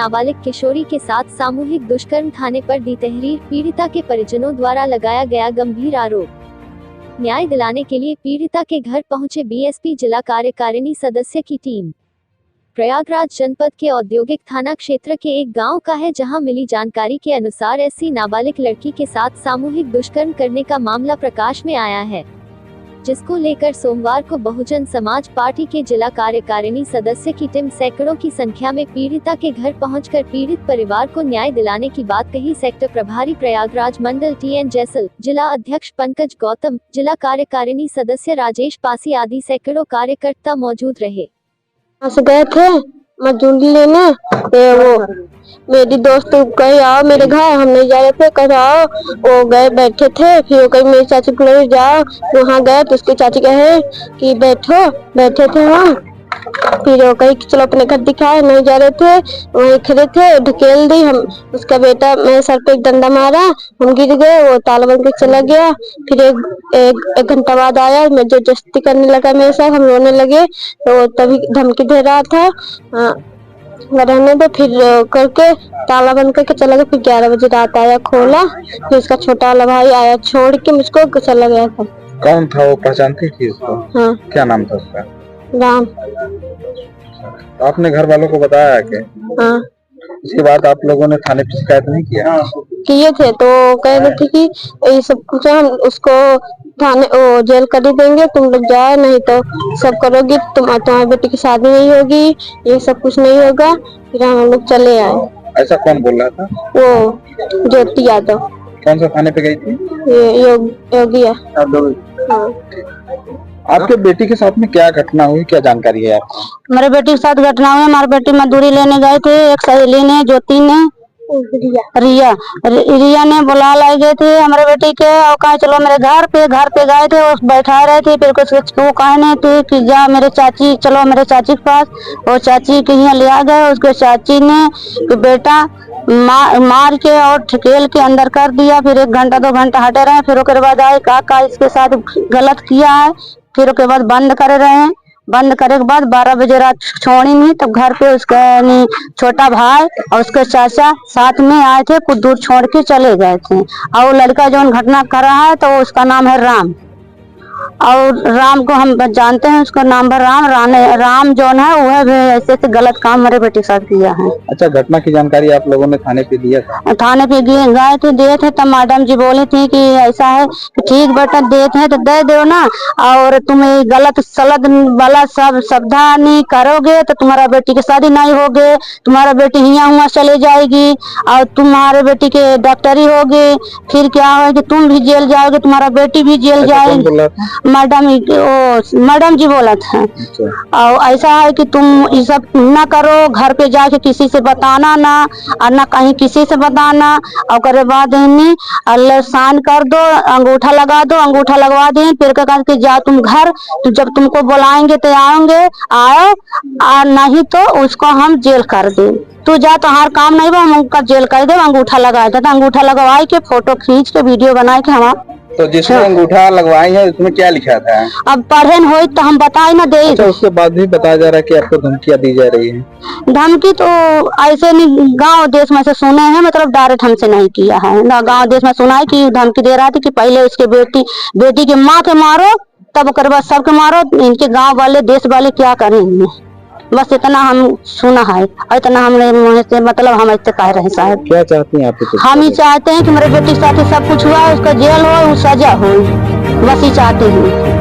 नाबालिग किशोरी के साथ सामूहिक दुष्कर्म थाने पर दी तहरीर, पीड़िता के परिजनों द्वारा लगाया गया गंभीर आरोप। न्याय दिलाने के लिए पीड़िता के घर पहुंचे बीएसपी जिला कार्यकारिणी सदस्य की टीम। प्रयागराज जनपद के औद्योगिक थाना क्षेत्र के एक गांव का है, जहां मिली जानकारी के अनुसार ऐसी नाबालिग लड़की के साथ सामूहिक दुष्कर्म करने का मामला प्रकाश में आया है, जिसको लेकर सोमवार को बहुजन समाज पार्टी के जिला कार्यकारिणी सदस्य की टीम सैकड़ों की संख्या में पीड़िता के घर पहुंचकर पीड़ित परिवार को न्याय दिलाने की बात कही। सेक्टर प्रभारी प्रयागराज मंडल TN जैसल, जिला अध्यक्ष पंकज गौतम, जिला कार्यकारिणी सदस्य राजेश पासी आदि सैकड़ों कार्यकर्ता मौजूद रहे। गए थे मजदूरी लेने, वो मेरी दोस्त कही आओ मेरे घर, हम नहीं जा रहे थे, कह आओ, वो गए बैठे थे, फिर वो कही मेरी चाची को ले जाओ, वहाँ गए तो उसकी चाची कहे कि बैठो, बैठे थे वहाँ, फिर वो कही चलो अपने घर दिखाए, नहीं जा रहे थे, वहीं खड़े थे, ढकेल दी हम, उसका बेटा मेरे सर पे एक डंडा मारा, हम गिर गए, वो ताला बंद के चला गया। फिर एक घंटा बाद आया, मैं जबरदस्ती करने लगा मेरे साथ, हम रोने लगे, तो तभी धमकी दे रहा था रहने दो, फिर करके ताला बंद करके चला गया। फिर 11 बजे रात आया, खोला, फिर उसका छोटा वाला भाई आया छोड़ के मुझको चला गया था। कौन था वो, पहचानती थी उसको? हाँ। क्या नाम था उसका? राम। आपने घर वालों को बताया है कि? हाँ। इसके बाद आप लोगों ने थाने पे शिकायत नहीं किया? किए थे, तो कह रहे थे कि ये सब कुछ हम उसको थाने जेल कर ही देंगे, तुम लोग जाओ, नहीं तो सब करोगी, तुम्हारी बेटी की शादी नहीं होगी, ये सब कुछ नहीं होगा। फिर हम लोग चले आए। ऐसा कौन बोल रहा था? वो ज्योति यादव। कौन सा थाने पे गई थी? योगिया। हाँ। आपके बेटी के साथ में क्या घटना हुई, क्या जानकारी है आपको? हमारे बेटी के साथ घटना हुई, हमारी बेटी मजदूरी लेने गए थे, एक सहेली ने, ज्योति ने, रिया ने बुला लाई गए थे हमारे बेटी के, और कहा चलो मेरे घर पे गए थे, वो बैठा रहे थे, फिर कुछ वो कहने थे कि जा मेरे चाची, चलो मेरे चाची के पास, वो चाची के यहाँ ले आ गए। उसके चाची ने बेटा मार के और ठकेल के अंदर कर दिया। फिर 1 घंटा 2 घंटा हटे रहे, फिर उसके बाद आए काका इसके साथ गलत किया है, फिर उसके बाद बंद कर रहे हैं। बंद करे के बाद 12 बजे रात छोड़ी नहीं, तब घर पे उसका छोटा भाई और उसके चाचा साथ में आए थे, कुछ दूर छोड़ के चले गए थे। और वो लड़का जो घटना कर रहा है, तो उसका नाम है राम, और राम को हम जानते हैं, उसका नाम है राम जो है वह भी ऐसे गलत काम मेरे बेटे के साथ किया है। अच्छा, घटना की जानकारी आप लोगों ने थाने पे दिया था? थाने पे गए थे, दिए थे, तब मैडम जी बोली थी कि ऐसा है कि ठीक बेटा देते हैं तो दे दो ना, और तुम गलत सलत वाला सब सावधानी करोगे तो तुम्हारा बेटी की शादी नहीं होगी, तुम्हारा बेटी यहाँ चले जाएगी, और तुम्हारे बेटी के डॉक्टरी होगी, फिर क्या होगी, तुम भी जेल जाओगे, तुम्हारा बेटी भी जेल जाएगी। मैडम जी बोला था। और ऐसा है कि तुम ये सब न करो, घर पे जाके किसी से बताना ना, और न कहीं किसी से बताना, और करे बाद साइन कर दो, अंगूठा लगा दो, अंगूठा लगवा दें, फिर क्या कि जा तुम घर, तो जब तुमको बुलाएंगे तो आओ, और नहीं तो उसको हम जेल कर दें। तू जा, तो हर काम नहीं, हम उनका जेल कर दे, अंगूठा लगा दे, अंगूठा लगवाई के फोटो खींच के वीडियो बनाए के हम। तो जिसने अंगूठा लगवाई है उसमें क्या लिखा था? अब पढ़े न हो तो हम बताए ना दे। अच्छा, उसके बाद भी बताया जा रहा है कि आपको धमकियां दी जा रही है? धमकी तो ऐसे नहीं, गांव देश में से सुने हैं, मतलब डायरेक्ट हमसे नहीं किया है ना। गांव देश में सुना है कि धमकी दे रहा था कि पहले उसके बेटी के माँ के मारो, तब कर बाद सबके मारो, इनके गाँव वाले देश वाले क्या करेंगे, बस इतना हम सुना है, इतना हमने मतलब हम इससे कह रहे हैं साहब। क्या चाहती हैं आप? हम ही चाहते हैं कि मेरे बेटी के साथ सब कुछ हुआ, उसका जेल हो, सजा हो, बस ही चाहते हैं।